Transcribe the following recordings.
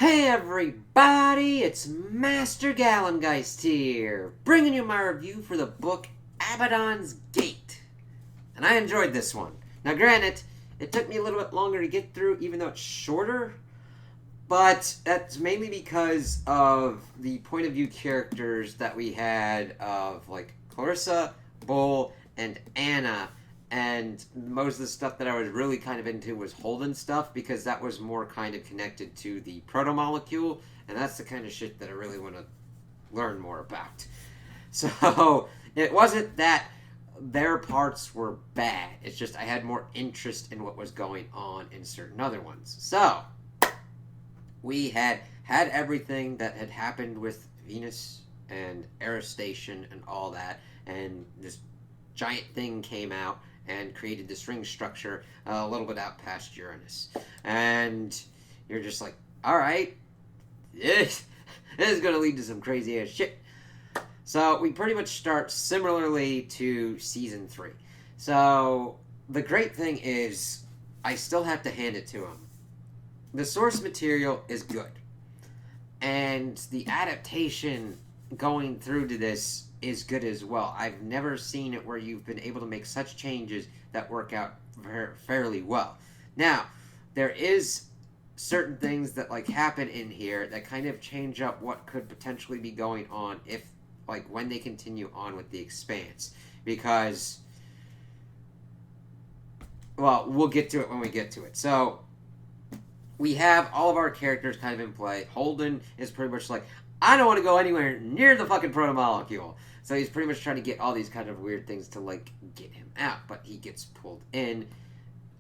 Hey everybody, it's Master Gallengeist here, bringing you my review for the book Abaddon's Gate. And I enjoyed this one. Now granted, it took me a little bit longer to get through, even though it's shorter, but that's mainly because of the point of view characters that we had of, like, Clarissa, Bull, and Anna. And most of the stuff that I was really kind of into was Holden stuff, because that was more kind of connected to the proto-molecule, and that's the kind of shit that I really want to learn more about. So, it wasn't that their parts were bad, it's just I had more interest in what was going on in certain other ones. So, we had everything that had happened with Venus and Eris Station and all that, and this giant thing came out and created this ring structure a little bit out past Uranus. And you're just like, alright, this is going to lead to some crazy ass shit. So we pretty much start similarly to Season 3. So the great thing is, I still have to hand it to him. The source material is good. And the adaptation going through to this is good as well. I've never seen it where you've been able to make such changes that work out fairly well. Now, there is certain things that like happen in here that kind of change up what could potentially be going on if, like, when they continue on with the Expanse, because, well, we'll get to it when we get to it. So we have all of our characters kind of in play. Holden is pretty much like, I don't want to go anywhere near the fucking proto-molecule. So he's pretty much trying to get all these kind of weird things to, like, get him out. But he gets pulled in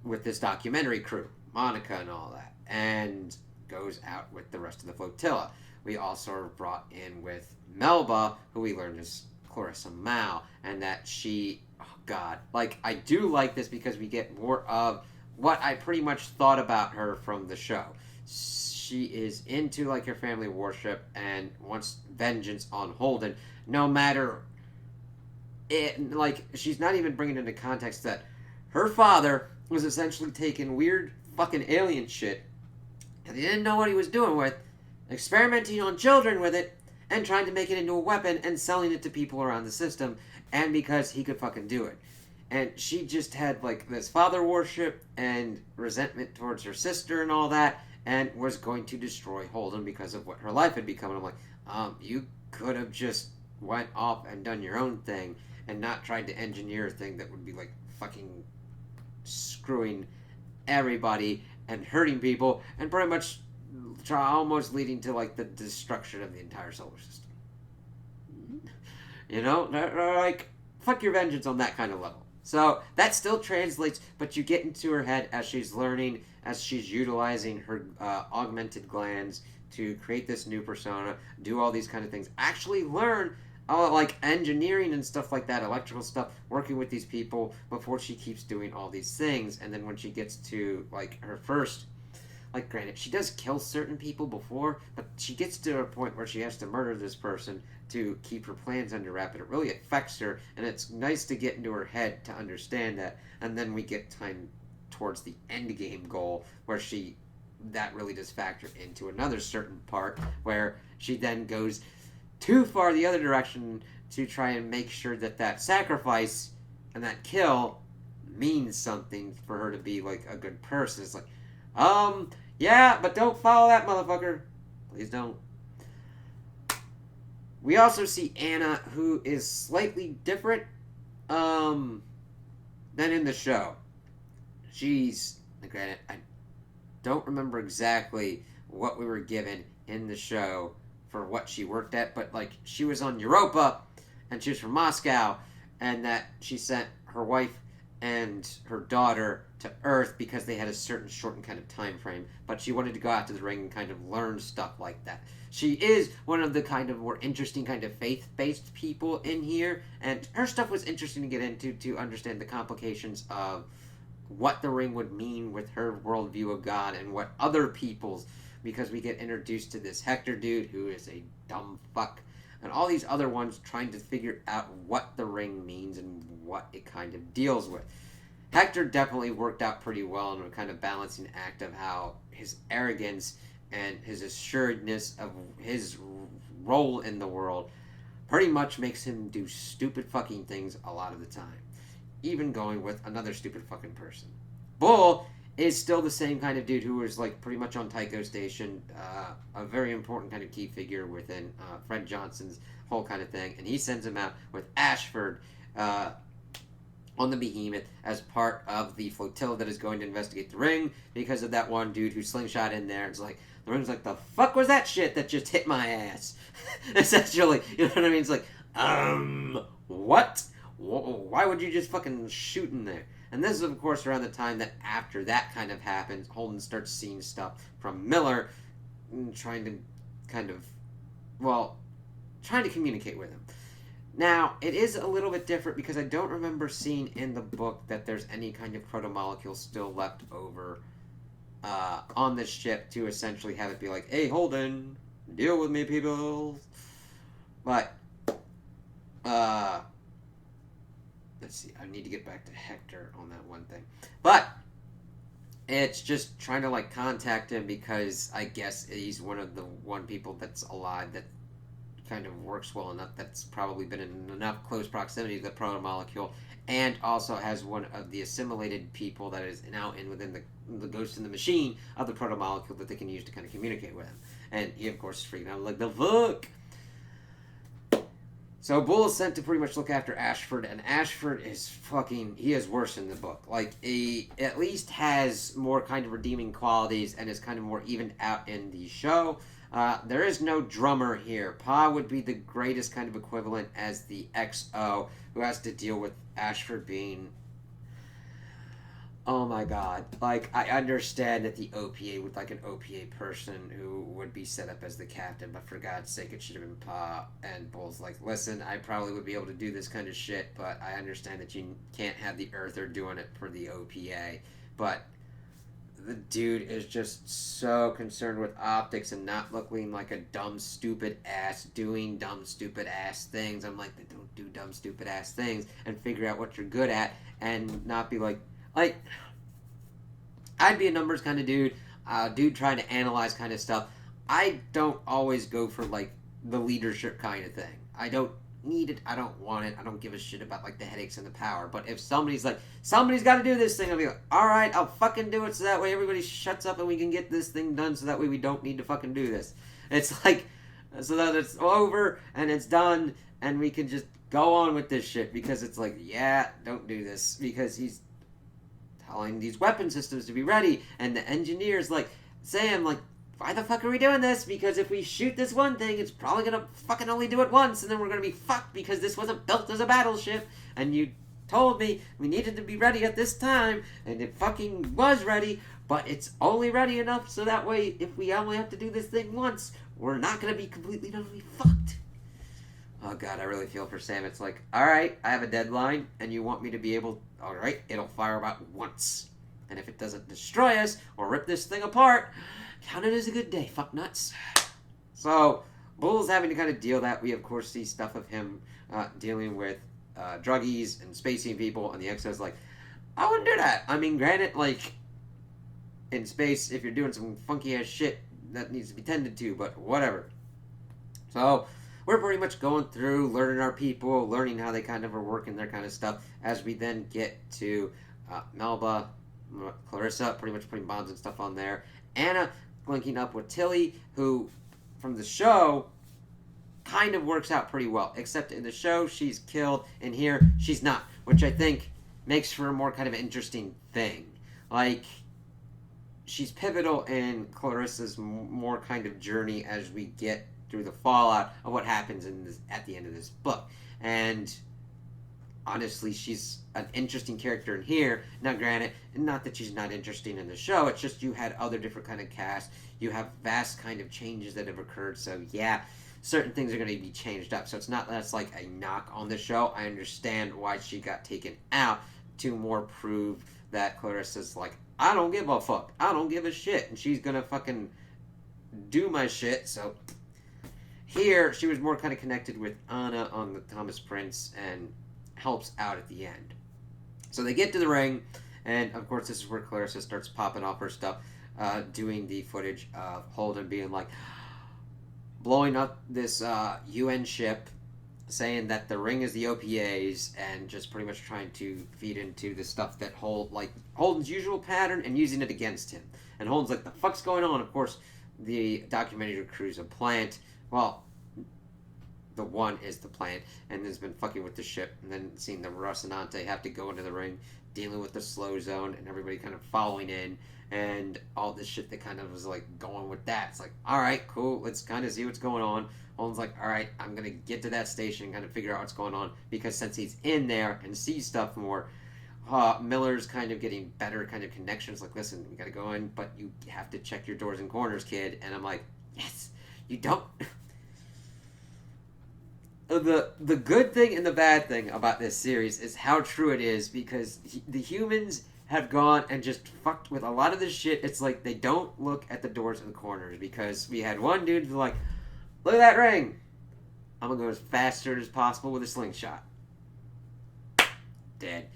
with this documentary crew, Monica and all that, and goes out with the rest of the flotilla. We also are brought in with Melba, who we learned is Clarissa Mao, and that she, oh god, like, I do like this because we get more of what I pretty much thought about her from the show. She is into, like, her family worship and wants vengeance on Holden, no matter it. Like, she's not even bringing into context that her father was essentially taking weird fucking alien shit that he didn't know what he was doing with, experimenting on children with it, and trying to make it into a weapon and selling it to people around the system, and because he could fucking do it. And she just had, like, this father worship and resentment towards her sister and all that, and was going to destroy Holden because of what her life had become. And I'm like, you could have just went off and done your own thing and not tried to engineer a thing that would be, like, fucking screwing everybody and hurting people and pretty much almost leading to, like, the destruction of the entire solar system. You know? Like, fuck your vengeance on that kind of level. So that still translates, but you get into her head as she's learning, as she's utilizing her augmented glands to create this new persona, do all these kind of things, actually learn like engineering and stuff like that, electrical stuff, working with these people before she keeps doing all these things. And then when she gets to, like, her first, like, granted, she does kill certain people before, but she gets to a point where she has to murder this person to keep her plans under wrap, and it really affects her, and it's nice to get into her head to understand that. And then we get time towards the end game goal where that really does factor into another certain part where she then goes too far the other direction to try and make sure that that sacrifice and that kill means something for her to be, like, a good person. It's like, yeah, but don't follow that motherfucker. Please don't. We also see Anna, who is slightly different, than in the show. She's, granted, I don't remember exactly what we were given in the show for what she worked at, but, like, she was on Europa, and she was from Moscow, and that she sent her wife and her daughter to Earth because they had a certain shortened kind of time frame, but she wanted to go out to the ring and kind of learn stuff like that. She is one of the kind of more interesting kind of faith-based people in here, and her stuff was interesting to get into to understand the complications of what the ring would mean with her worldview of God and what other people's, because we get introduced to this Hector dude who is a dumb fuck, and all these other ones trying to figure out what the ring means and what it kind of deals with. Hector definitely worked out pretty well in a kind of balancing act of how his arrogance and his assuredness of his role in the world pretty much makes him do stupid fucking things a lot of the time. Even going with another stupid fucking person. Bull is still the same kind of dude who was like pretty much on Tycho Station, a very important kind of key figure within Fred Johnson's whole kind of thing, and he sends him out with Ashford on the Behemoth as part of the flotilla that is going to investigate the ring because of that one dude who slingshot in there. It's like the ring's like, the fuck was that shit that just hit my ass? Essentially, you know what I mean? It's like, what? Why would you just fucking shoot in there? And this is, of course, around the time that after that kind of happens, Holden starts seeing stuff from Miller, trying to kind of, well, trying to communicate with him. Now, it is a little bit different because I don't remember seeing in the book that there's any kind of proto-molecule still left over on this ship to essentially have it be like, hey, Holden, deal with me, people. But, let's see, I need to get back to Hector on that one thing. But it's just trying to like contact him because I guess he's one of the people that's alive that kind of works well enough that's probably been in enough close proximity to the proto-molecule, and also has one of the assimilated people that is now within the ghost in the machine of the proto-molecule that they can use to kind of communicate with him. And he, of course, is freaking out like, the fuck? So Bull is sent to pretty much look after Ashford, and Ashford is fucking, he is worse in the book. Like, he at least has more kind of redeeming qualities and is kind of more evened out in the show. There is no drummer here. Pa would be the greatest kind of equivalent as the XO, who has to deal with Ashford being... Oh my god. Like, I understand that the OPA would like an OPA person who would be set up as the captain, but for God's sake, it should have been Pa. And Bull's like, listen, I probably would be able to do this kind of shit, but I understand that you can't have the Earther doing it for the OPA. But the dude is just so concerned with optics and not looking like a dumb, stupid ass doing dumb, stupid ass things. I'm like, don't do dumb, stupid ass things and figure out what you're good at and not be like, I'd be a numbers kind of dude, dude trying to analyze kind of stuff. I don't always go for, like, the leadership kind of thing. I don't need it. I don't want it. I don't give a shit about, like, the headaches and the power. But if somebody's like, somebody's got to do this thing, I'll be like, alright, I'll fucking do it so that way everybody shuts up and we can get this thing done so that way we don't need to fucking do this. It's like, so that it's over and it's done and we can just go on with this shit because it's like, yeah, don't do this because he's telling these weapon systems to be ready, and the engineer's like, Sam, like, why the fuck are we doing this? Because if we shoot this one thing, it's probably gonna fucking only do it once, and then we're gonna be fucked because this wasn't built as a battleship, and you told me we needed to be ready at this time, and it fucking was ready, but it's only ready enough so that way, if we only have to do this thing once, we're not gonna be completely totally fucked. Oh god, I really feel for Sam. It's like, alright, I have a deadline, and you want me to be able... Alright, it'll fire about once. And if it doesn't destroy us, or rip this thing apart, count it as a good day, fuck nuts. So, Bull's having to kind of deal that. We, of course, see stuff of him dealing with druggies and spacing people, and the XO's like, I wouldn't do that. I mean, granted, like, in space, if you're doing some funky-ass shit, that needs to be tended to, but whatever. So... we're pretty much going through, learning our people, learning how they kind of are working their kind of stuff, as we then get to Melba, Clarissa, pretty much putting bombs and stuff on there. Anna linking up with Tilly, who, from the show, kind of works out pretty well. Except in the show, she's killed, and here, she's not. Which I think makes for a more kind of interesting thing. Like, she's pivotal in Clarissa's more kind of journey as we get through the fallout of what happens at the end of this book. And honestly, she's an interesting character in here. Now, granted, not that she's not interesting in the show, it's just you had other different kind of casts. You have vast kind of changes that have occurred, so yeah, certain things are going to be changed up. So it's not that it's like a knock on the show. I understand why she got taken out to more prove that Clarissa's like, I don't give a fuck. I don't give a shit. And she's going to fucking do my shit, so... Here, she was more kind of connected with Anna on the Thomas Prince and helps out at the end. So they get to the ring, and of course this is where Clarissa starts popping off her stuff. doing the footage of Holden being like, blowing up this UN ship, saying that the ring is the OPAs, and just pretty much trying to feed into the stuff that Holden's usual pattern and using it against him. And Holden's like, the fuck's going on? Of course, the documentary crew's a plant. Well, the one is the plant, and has been fucking with the ship, and then seeing the Rocinante have to go into the ring, dealing with the slow zone, and everybody kind of following in, and all this shit that kind of was like going with that. It's like, alright, cool, let's kind of see what's going on. Holden's like, alright, I'm gonna get to that station and kind of figure out what's going on, because since he's in there and sees stuff more, Miller's kind of getting better kind of connections. Like, listen, we gotta go in, but you have to check your doors and corners, kid. And I'm like, yes, you don't. The good thing and the bad thing about this series is how true it is, because the humans have gone and just fucked with a lot of this shit. It's like they don't look at the doors and the corners, because we had one dude who's like, look at that ring. I'm gonna go as faster as possible with a slingshot. Dead.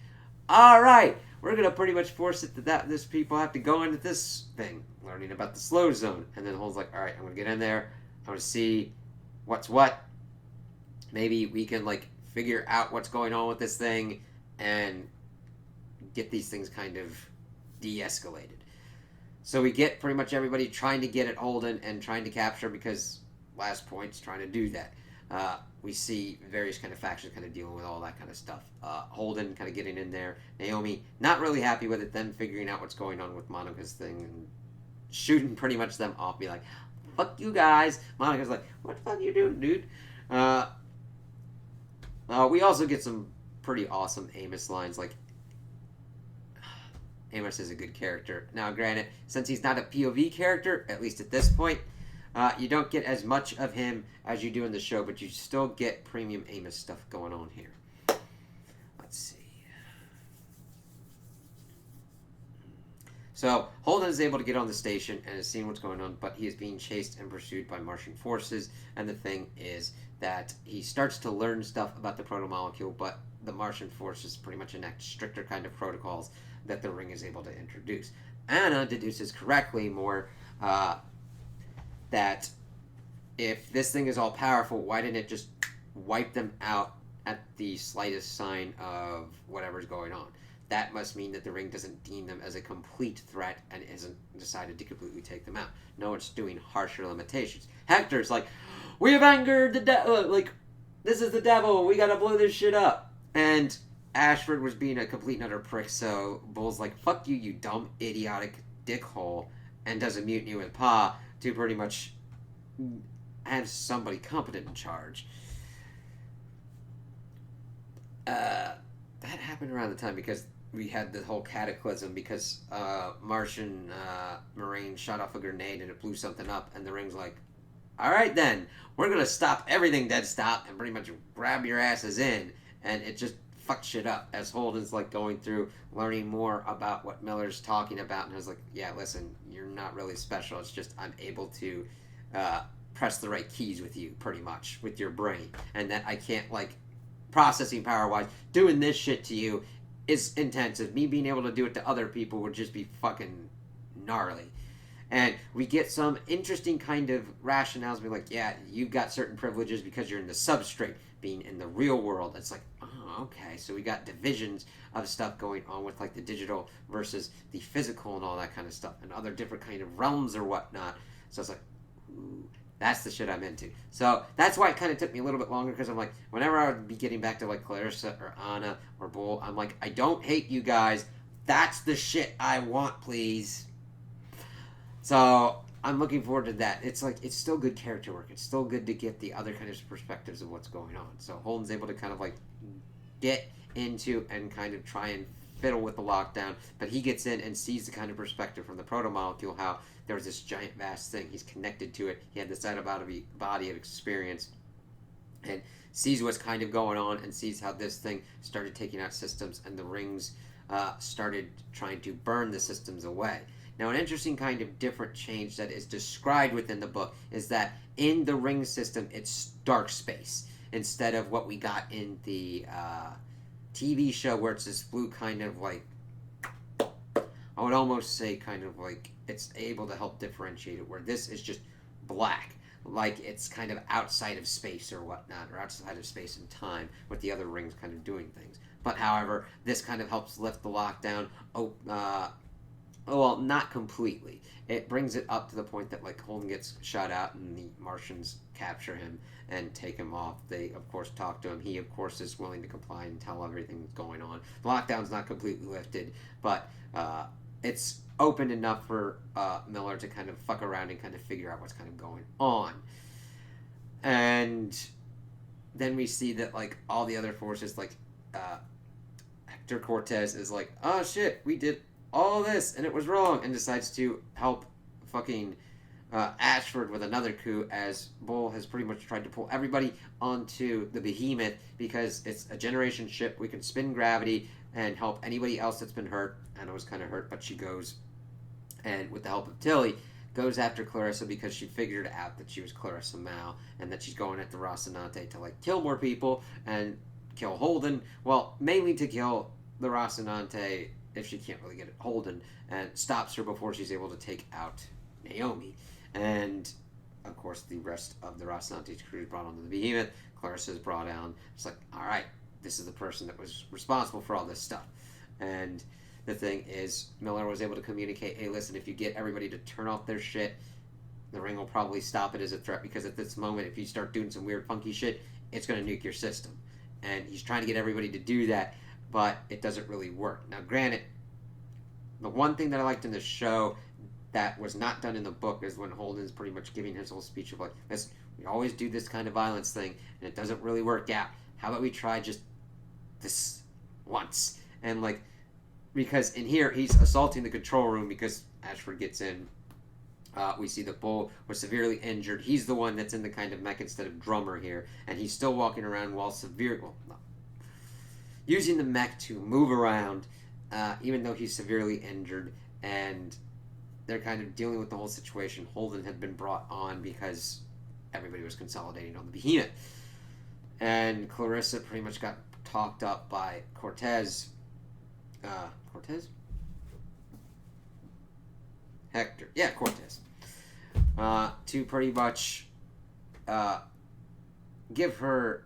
Alright, we're gonna pretty much force it that this people have to go into this thing, learning about the slow zone. And then Holden's like, alright, I'm gonna get in there, I'm gonna see what's what. Maybe we can like figure out what's going on with this thing and get these things kind of de-escalated. So we get pretty much everybody trying to get at Holden and trying to capture, because Last Point's trying to do that. We see various kind of factions kind of dealing with all that kind of stuff. Holden kind of getting in there. Naomi not really happy with it, then figuring out what's going on with Monica's thing and shooting pretty much them off. Be like, fuck you guys. Monica's like, what the fuck you doing, dude? We also get some pretty awesome Amos lines. Like, Amos is a good character. Now, granted, since he's not a POV character, at least at this point, you don't get as much of him as you do in the show, but you still get premium Amos stuff going on here. Let's see. So, Holden is able to get on the station and is seeing what's going on, but he is being chased and pursued by Martian forces. And the thing is that he starts to learn stuff about the proto-molecule, but the Martian forces pretty much enact stricter kind of protocols that the ring is able to introduce. Anna deduces correctly more that if this thing is all powerful, why didn't it just wipe them out at the slightest sign of whatever's going on? That must mean that the ring doesn't deem them as a complete threat and isn't decided to completely take them out. No, it's doing harsher limitations. Hector's like, we have angered the devil, like, this is the devil, we gotta blow this shit up. And Ashford was being a complete and utter prick, so Bull's like, fuck you, you dumb, idiotic dickhole, and does a mutiny with Pa to pretty much have somebody competent in charge. That happened around the time because we had the whole cataclysm, because Martian Marine shot off a grenade and it blew something up, and the ring's like, alright then, we're gonna stop everything dead stop and pretty much grab your asses in, and it just fucked shit up as Holden's like going through learning more about what Miller's talking about, and I was like, yeah, listen, you're not really special, it's just I'm able to press the right keys with you, pretty much, with your brain, and that I can't, like, processing power wise, doing this shit to you is intensive. Me being able to do it to other people would just be fucking gnarly. And we get some interesting kind of rationales. We're like, yeah, you've got certain privileges because you're in the substrate. Being in the real world, it's like, oh, okay. So we got divisions of stuff going on with like the digital versus the physical and all that kind of stuff, and other different kind of realms or whatnot. So it's like, ooh, that's the shit I'm into. So that's why it kind of took me a little bit longer, because I'm like, whenever I would be getting back to like Clarissa or Anna or Bull, I'm like, I don't hate you guys. That's the shit I want, please. So I'm looking forward to that. It's like, it's still good character work. It's still good to get the other kind of perspectives of what's going on. So Holden's able to kind of like get into and kind of try and fiddle with the lockdown, but he gets in and sees the kind of perspective from the proto-molecule, how there was this giant vast thing, he's connected to it, he had this out-of-body of experience, and sees what's kind of going on, and sees how this thing started taking out systems, and the rings started trying to burn the systems away. Now, an interesting kind of different change that is described within the book is that in the ring system, it's dark space, instead of what we got in the TV show, where it's this blue kind of like I would almost say kind of like it's able to help differentiate it, where this is just black, like it's kind of outside of space or whatnot, or outside of space and time, with the other rings kind of doing things. But however, this kind of helps lift the lockdown. Well, not completely. It brings it up to the point that like Holden gets shot out and the Martians capture him and take him off. They of course talk to him. He of course is willing to comply and tell everything that's going on. The lockdown's not completely lifted, but it's opened enough for Miller to kind of fuck around and kind of figure out what's kind of going on. And then we see that like all the other forces, like Hector Cortez is like, oh shit, we did all this and it was wrong, and decides to help fucking Ashford with another coup, as Bull has pretty much tried to pull everybody onto the Behemoth because it's a generation ship. We can spin gravity and help anybody else that's been hurt. Anna was kind of hurt, but she goes and with the help of Tilly goes after Clarissa because she figured out that she was Clarissa Mao and that she's going after Rocinante to like kill more people and kill Holden. Well, mainly to kill the Rocinante if she can't really get it Holden, and stops her before she's able to take out Naomi. And of course the rest of the Rocinante's crew is brought onto the Behemoth. Clarissa is brought down. It's like, alright, this is the person that was responsible for all this stuff. And the thing is, Miller was able to communicate, hey listen, if you get everybody to turn off their shit, the ring will probably stop it as a threat, because at this moment if you start doing some weird funky shit, it's going to nuke your system. And he's trying to get everybody to do that, but it doesn't really work. Now granted, the one thing that I liked in the show that was not done in the book is when Holden's pretty much giving his whole speech of like, listen, we always do this kind of violence thing and it doesn't really work out. How about we try just this once? And like, because in here he's assaulting the control room because Ashford gets in. We see that Bull was severely injured. He's the one that's in the kind of mech instead of drummer here, and he's still walking around while using the mech to move around, even though he's severely injured. And they're kind of dealing with the whole situation. Holden had been brought on because everybody was consolidating on the Behemoth, and Clarissa pretty much got talked up by Cortez. Cortez? Hector. Yeah, Cortez. To pretty much give her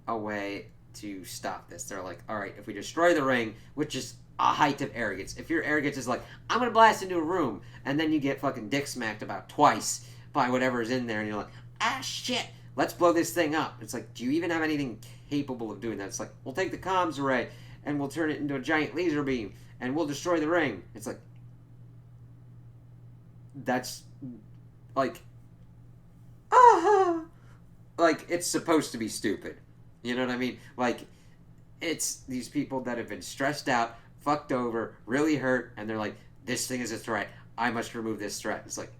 a way to stop this. They're like, alright, if we destroy the ring, which is a height of arrogance. If your arrogance is like, I'm gonna blast into a room, and then you get fucking dick smacked about twice by whatever's in there, and you're like, ah shit, let's blow this thing up. It's like, do you even have anything capable of doing that? It's like, we'll take the comms array, and we'll turn it into a giant laser beam, and we'll destroy the ring. It's like, that's like, like, it's supposed to be stupid. You know what I mean? Like, it's these people that have been stressed out, fucked over, really hurt, and they're like, this thing is a threat. I must remove this threat. It's like,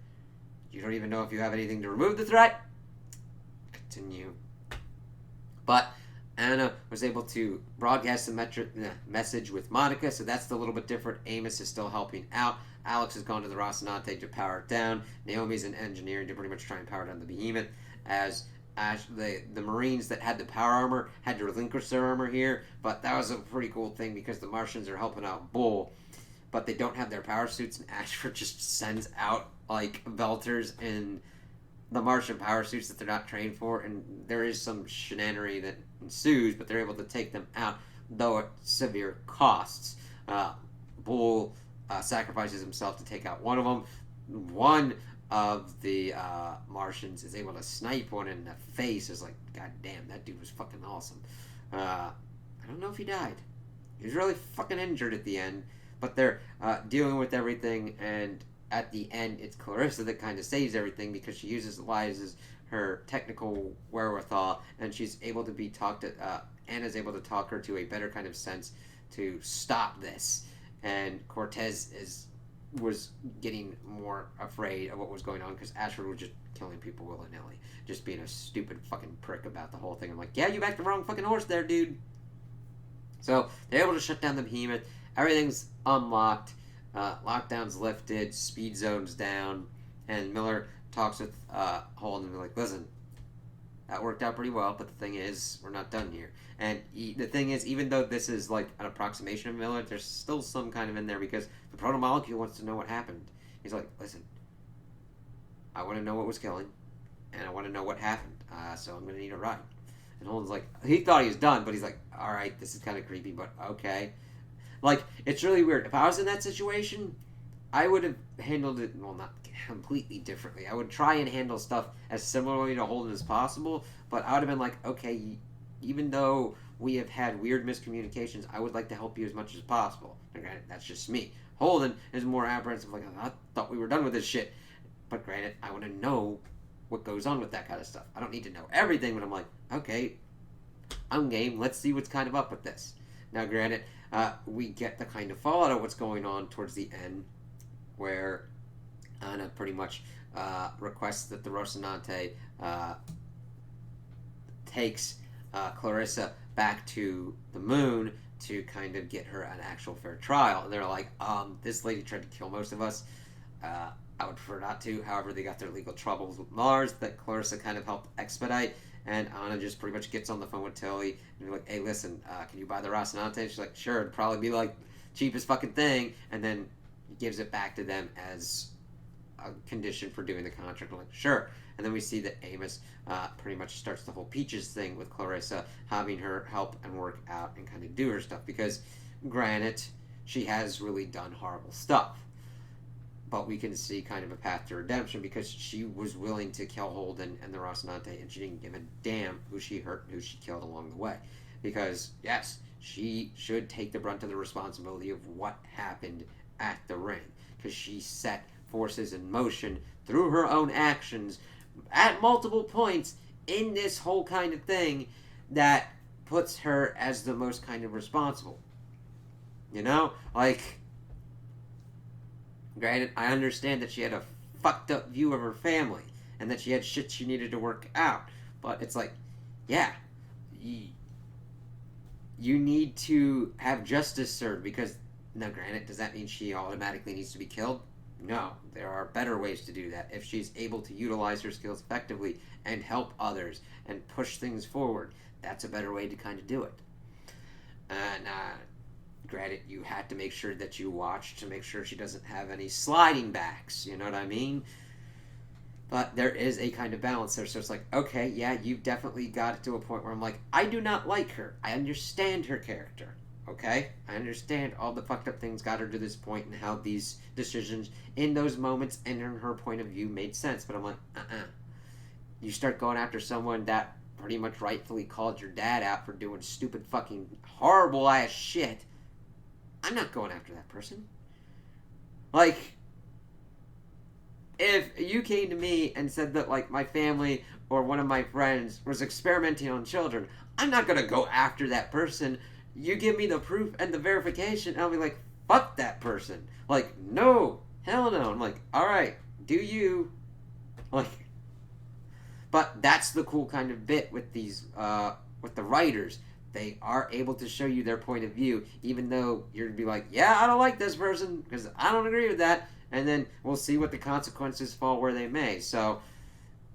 you don't even know if you have anything to remove the threat? Continue. But Anna was able to broadcast the message with Monica, so that's a little bit different. Amos is still helping out. Alex has gone to the Rocinante to power it down. Naomi's in engineering to pretty much try and power down the Behemoth, as the Marines that had the power armor had to relinquish their armor here. But that was a pretty cool thing because the Martians are helping out Bull, but they don't have their power suits, and Ashford just sends out like belters in the Martian power suits that they're not trained for, and there is some shenanery that ensues, but they're able to take them out, though at severe costs. Bull sacrifices himself to take out one of them. One of the Martians is able to snipe one in the face. Is like, god damn, that dude was fucking awesome. I don't know if he died. He was really fucking injured at the end, but they're dealing with everything, and at the end it's Clarissa that kind of saves everything because she utilizes her technical wherewithal, and she's able to be talked to, Anna's able to talk her to a better kind of sense to stop this, and Cortez was getting more afraid of what was going on because Ashford was just killing people willy-nilly, just being a stupid fucking prick about the whole thing. I'm like, yeah, you backed the wrong fucking horse there, dude. So they're able to shut down the Behemoth. Everything's unlocked. Lockdown's lifted. Speed zone's down. And Miller talks with Holden and be like, listen, that worked out pretty well, but the thing is, we're not done here. And the thing is, even though this is like an approximation of Miller, there's still some kind of in there because the proto-molecule wants to know what happened. He's like, listen, I want to know what was killing, and I want to know what happened, so I'm going to need a ride. And Holden's like, he thought he was done, but he's like, alright, this is kind of creepy, but okay. Like, it's really weird. If I was in that situation, I would have handled it, well, not completely differently. I would try and handle stuff as similarly to Holden as possible, but I would have been like, okay, even though we have had weird miscommunications, I would like to help you as much as possible. Okay, that's just me. Holden is more apprehensive, like, I thought we were done with this shit. But granted, I want to know what goes on with that kind of stuff. I don't need to know everything, but I'm like, okay, I'm game. Let's see what's kind of up with this. Now, granted, we get the kind of fallout of what's going on towards the end, where Anna pretty much requests that the Rocinante takes Clarissa back to the moon to kind of get her an actual fair trial. And they're like, this lady tried to kill most of us. I would prefer not to. However, they got their legal troubles with Mars that Clarissa kind of helped expedite. And Anna just pretty much gets on the phone with Tilly and be like, hey, listen, can you buy the Rocinante? She's like, sure, it'd probably be like cheapest fucking thing. And then gives it back to them as a condition for doing the contract. I'm like, sure. And then we see that Amos pretty much starts the whole Peaches thing with Clarissa, having her help and work out and kind of do her stuff. Because, granted, she has really done horrible stuff. But we can see kind of a path to redemption because she was willing to kill Holden and the Rocinante, and she didn't give a damn who she hurt and who she killed along the way. Because, yes, she should take the brunt of the responsibility of what happened at the ring. Because she set forces in motion through her own actions at multiple points in this whole kind of thing that puts her as the most kind of responsible. You know? Like, granted, I understand that she had a fucked up view of her family and that she had shit she needed to work out. But it's like, yeah, you need to have justice served because, now granted, does that mean she automatically needs to be killed? No, there are better ways to do that. If she's able to utilize her skills effectively and help others and push things forward, that's a better way to kind of do it. And, granted, you had to make sure that you watch to make sure she doesn't have any sliding backs, you know what I mean? But there is a kind of balance there, so it's like, okay, yeah, you've definitely got it to a point where I'm like, I do not like her. I understand her character, okay? I understand all the fucked up things got her to this point and how these decisions in those moments and in her point of view made sense, but I'm like, You start going after someone that pretty much rightfully called your dad out for doing stupid fucking horrible ass shit, I'm not going after that person. Like, if you came to me and said that, like, my family or one of my friends was experimenting on children, I'm not going to go after that person. You give me the proof and the verification, and I'll be like, fuck that person. Like, no, hell no. I'm like, alright, do you. Like, but that's the cool kind of bit with these, with the writers. They are able to show you their point of view, even though you're going to be like, yeah, I don't like this person, because I don't agree with that, and then we'll see what the consequences fall where they may. So,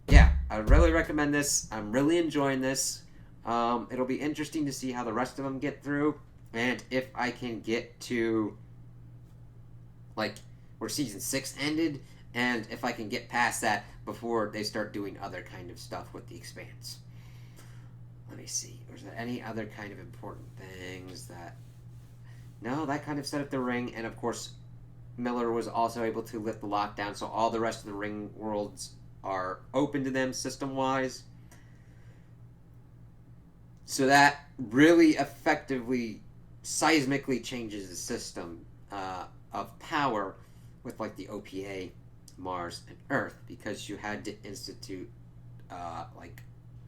yeah, I really recommend this. I'm really enjoying this. It'll be interesting to see how the rest of them get through, and if I can get to, like, where Season 6 ended, and if I can get past that before they start doing other kind of stuff with The Expanse. Let me see. Was there any other kind of important things that... No, that kind of set up the ring, and of course, Miller was also able to lift the lockdown, so all the rest of the ring worlds are open to them system-wise. So that really effectively, seismically changes the system of power with, like, the OPA, Mars, and Earth, because you had to institute, like,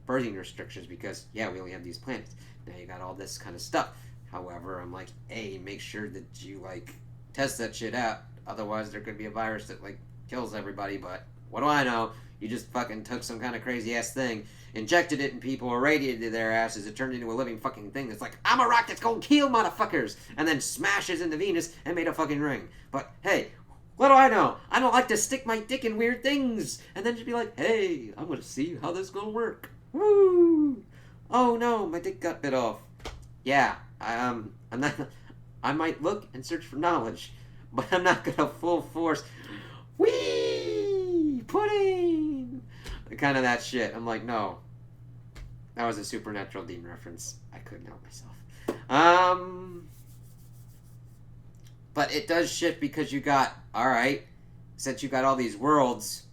birthing restrictions because, yeah, we only have these planets. Now you got all this kind of stuff. However, I'm like, hey, make sure that you, like, test that shit out. Otherwise, there could be a virus that, like, kills everybody, but what do I know? You just fucking took some kind of crazy-ass thing, injected it in people, irradiated their asses, it turned into a living fucking thing that's like, I'm a rock that's gonna kill motherfuckers, and then smashes into Venus and made a fucking ring. But, hey, what do I know? I don't like to stick my dick in weird things, and then just be like, hey, I'm gonna see how this is gonna work. Woo! Oh no, my dick got bit off. Yeah, I'm not. I might look and search for knowledge, but I'm not gonna full force. Wee pudding. Kind of that shit. I'm like, no. That was a Supernatural Dean reference. I couldn't help myself. But it does shift because you got, alright, since you got all these worlds,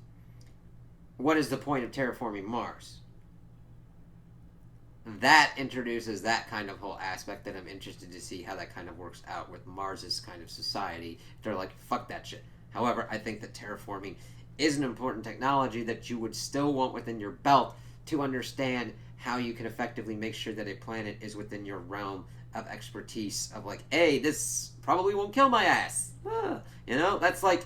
what is the point of terraforming Mars? That introduces that kind of whole aspect that I'm interested to see how that kind of works out with Mars's kind of society. They're like, fuck that shit. However, I think that terraforming is an important technology that you would still want within your belt to understand how you can effectively make sure that a planet is within your realm of expertise of like, hey, this probably won't kill my ass. You know, that's like,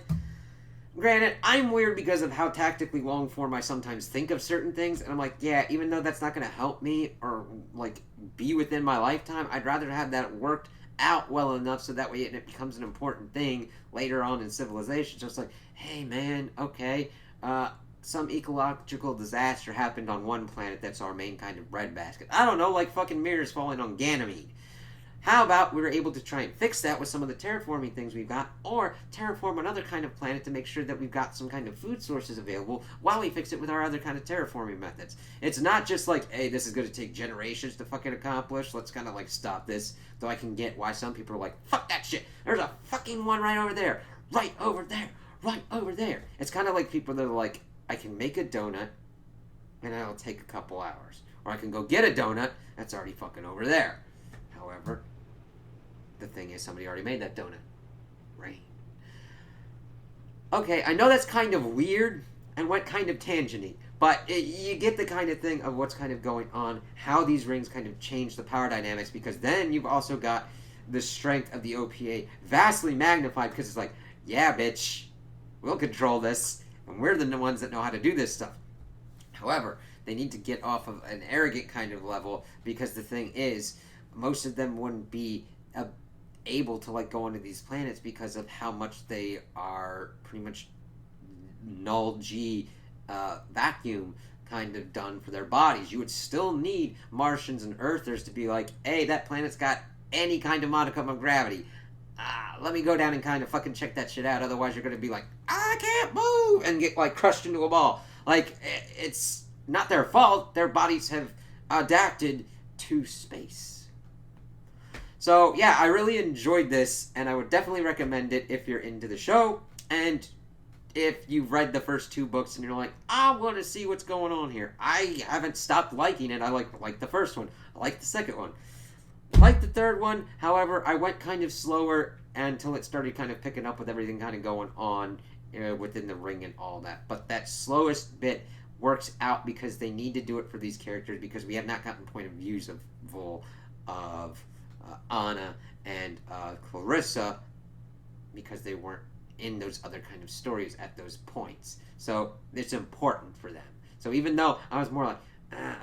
granted, I'm weird because of how tactically long form I sometimes think of certain things, and I'm like, yeah, even though that's not going to help me or like be within my lifetime, I'd rather have that worked out well enough so that way it becomes an important thing later on in civilization. So it's like, hey man, okay, some ecological disaster happened on one planet that's our main kind of breadbasket. I don't know, like fucking mirrors falling on Ganymede. How about we were able to try and fix that with some of the terraforming things we've got, or terraform another kind of planet to make sure that we've got some kind of food sources available while we fix it with our other kind of terraforming methods. It's not just like, hey, this is going to take generations to fucking accomplish, let's kind of like stop this, though I can get why some people are like, fuck that shit, there's a fucking one right over there, right over there, right over there. It's kind of like people that are like, I can make a donut, and it'll take a couple hours. Or I can go get a donut, that's already fucking over there. However, the thing is, somebody already made that donut. Right? Okay, I know that's kind of weird and went kind of tangenty, but you get the kind of thing of what's kind of going on, how these rings kind of change the power dynamics, because then you've also got the strength of the OPA vastly magnified, because it's like, yeah, bitch, we'll control this, and we're the ones that know how to do this stuff. However, they need to get off of an arrogant kind of level, because the thing is, most of them wouldn't be able to like go into these planets because of how much they are pretty much null G vacuum kind of done for their bodies. You would still need Martians and Earthers to be like, hey, that planet's got any kind of modicum of gravity. Let me go down and kind of fucking check that shit out. Otherwise, you're going to be like, I can't move, and get like crushed into a ball. Like, it's not their fault. Their bodies have adapted to space. So, yeah, I really enjoyed this, and I would definitely recommend it if you're into the show, and if you've read the first two books and you're like, I want to see what's going on here. I haven't stopped liking it. I like the first one. I like the second one. I like the third one. However, I went kind of slower until it started kind of picking up with everything kind of going on within the ring and all that. But that slowest bit works out because they need to do it for these characters, because we have not gotten point of views of Vol, of Anna, and Clarissa, because they weren't in those other kind of stories at those points. So it's important for them. So even though I was more like,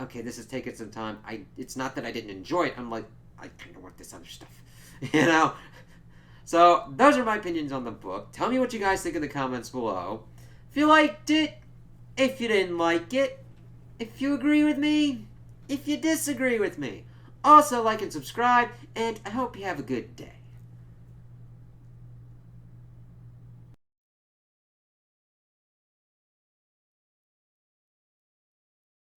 okay, this is taking some time, it's not that I didn't enjoy it. I'm like, I kind of want this other stuff, you know? So those are my opinions on the book. Tell me what you guys think in the comments below. If you liked it, if you didn't like it, if you agree with me, if you disagree with me. Also, like and subscribe, and I hope you have a good day.